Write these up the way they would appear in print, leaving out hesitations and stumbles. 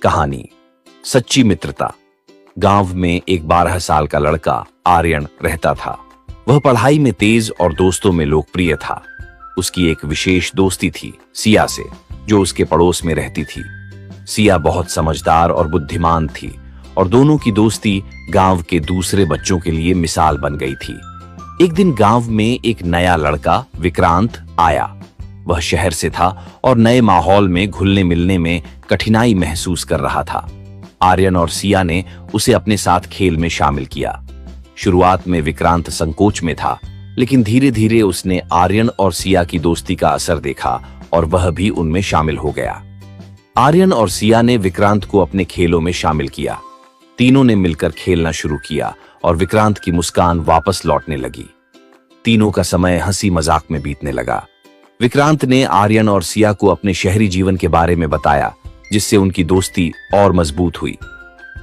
कहानी सच्ची मित्रता। गांव में एक 12 साल का लड़का आर्यन रहता था। वह पढ़ाई में तेज और दोस्तों में लोकप्रिय था। उसकी एक विशेष दोस्ती थी सिया से, जो उसके पड़ोस में रहती थी। सिया बहुत समझदार और बुद्धिमान थी और दोनों की दोस्ती गांव के दूसरे बच्चों के लिए मिसाल बन गई थी। एक दिन गांव में एक नया लड़का विक्रांत आया। वह शहर से था और नए माहौल में घुलने मिलने में कठिनाई महसूस कर रहा था। आर्यन और सिया ने उसे अपने साथ खेल में शामिल किया। शुरुआत में विक्रांत संकोच में था, लेकिन धीरे धीरे उसने आर्यन और सिया की दोस्ती का असर देखा और वह भी उनमें शामिल हो गया। आर्यन और सिया ने विक्रांत को अपने खेलों में शामिल किया। तीनों ने मिलकर खेलना शुरू किया और विक्रांत की मुस्कान वापस लौटने लगी। तीनों का समय हंसी मजाक में बीतने लगा। विक्रांत ने आर्यन और सिया को अपने शहरी जीवन के बारे में बताया, जिससे उनकी दोस्ती और मजबूत हुई।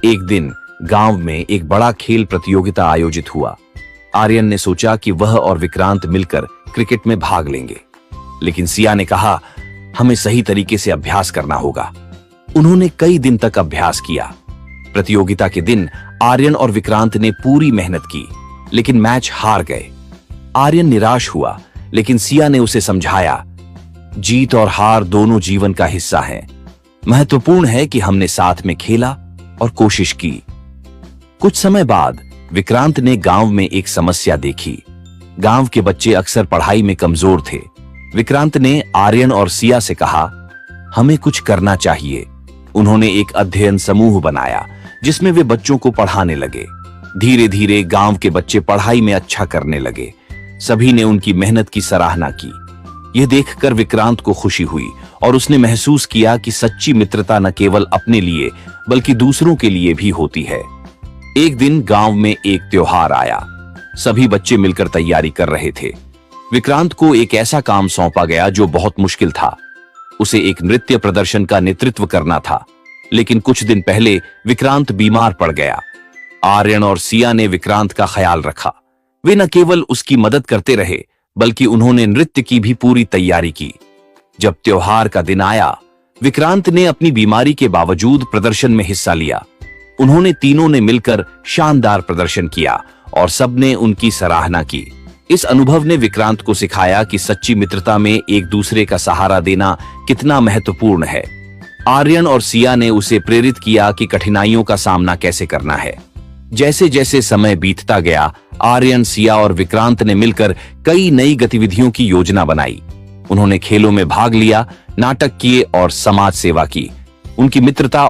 एक दिन गांव में एक बड़ा खेल प्रतियोगिता आयोजित हुआ। आर्यन ने सोचा कि वह और विक्रांत मिलकर क्रिकेट में भाग लेंगे, लेकिन सिया ने कहा, हमें सही तरीके से अभ्यास करना होगा। उन्होंने कई दिन तक अभ्यास किया। प्रतियोगिता के दिन आर्यन और विक्रांत ने पूरी मेहनत की, लेकिन मैच हार गए। आर्यन निराश हुआ, लेकिन सिया ने उसे समझाया, जीत और हार दोनों जीवन का हिस्सा हैं। महत्वपूर्ण है कि हमने साथ में खेला और कोशिश की। कुछ समय बाद विक्रांत ने गांव में एक समस्या देखी। गांव के बच्चे अक्सर पढ़ाई में कमजोर थे। विक्रांत ने आर्यन और सिया से कहा, हमें कुछ करना चाहिए। उन्होंने एक अध्ययन समूह बनाया, जिसमें वे बच्चों को पढ़ाने लगे। धीरे धीरे गांव के बच्चे पढ़ाई में अच्छा करने लगे। सभी ने उनकी मेहनत की सराहना की। यह देखकर विक्रांत को खुशी हुई और उसने महसूस किया कि सच्ची मित्रता न केवल अपने लिए बल्कि दूसरों के लिए भी होती है। एक दिन गांव में एक त्योहार आया। सभी बच्चे मिलकर तैयारी कर रहे थे। विक्रांत को एक ऐसा काम सौंपा गया जो बहुत मुश्किल था। उसे एक नृत्य प्रदर्शन का नेतृत्व करना था, लेकिन कुछ दिन पहले विक्रांत बीमार पड़ गया। आर्यन और सिया ने विक्रांत का ख्याल रखा। वे न केवल उसकी मदद करते रहे, बल्कि उन्होंने नृत्य की भी पूरी तैयारी की। जब त्योहार का दिन आया, विक्रांत ने अपनी बीमारी के बावजूद प्रदर्शन में हिस्सा लिया। उन्होंने तीनों ने मिलकर शानदार प्रदर्शन किया और सबने उनकी सराहना की। इस अनुभव ने विक्रांत को सिखाया कि सच्ची मित्रता में एक दूसरे का सहारा देना कितना महत्वपूर्ण है। आर्यन और सिया ने उसे प्रेरित किया कि कठिनाइयों का सामना कैसे करना है। जैसे जैसे समय बीतता गया, आर्यन, सिया और विक्रांत ने मिलकर कई नई गतिविधियों की योजना बनाई। उन्होंने खेलों में भाग लिया, नाटक किए और समाज सेवा की। उनकी मित्रता